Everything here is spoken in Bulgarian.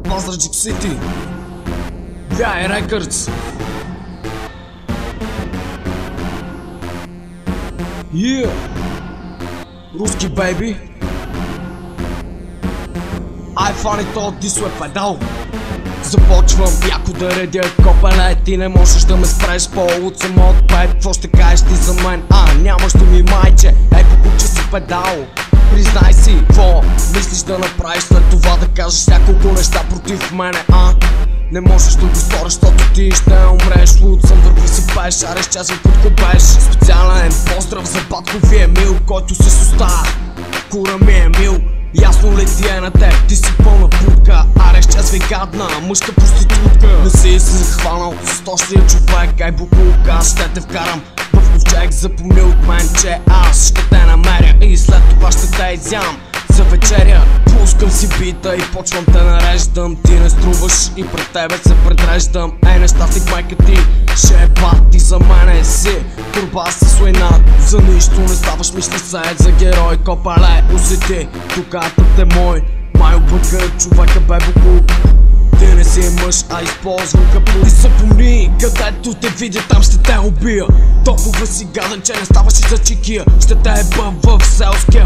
Пазарджик Сити, VI Records. Руски бейби, ай фани то дисо е педал. Започвам яко да редя копеле. Ти не можеш да ме спреш по-луд съм от пет. Какво ще кажеш ти за мен? Нямаш да ми майче. Ей покупче си педал. Признай си, какво мислиш да направиш след това? Да кажеш няколко неща против мене, Не можеш да го сториш, защото ти ще умреш. Луд съм, върви си пеш, ареш часъл под копеш. Специален поздрав за батко ви Емил, който се суста. Кура ми Емил, ясно ли ти е на теб? Ти си пълна путка, ареш час ви гадна, мъжка проститутка. Не си се захванал с точния човек, ай буклука, аз ще те вкарам в ковчег. Запомни от мен, че аз ще те намеря и след това ще те изям за вечеря. Пускам си бита и почвам те нареждам. Ти не струваш и пред тебе се предреждам. Нещастник майка ти, шепа ти за мене си турба с война. За нищо не ставаш, мисли се за герой. Копале, усети, тук е мой. Май обърка човека бе буклук. Ти не си мъж, използвам капут. И запомни, където те видя, там ще те убия. Толкова си гаден, че не ставаш и за чекия. Ще те еба в селския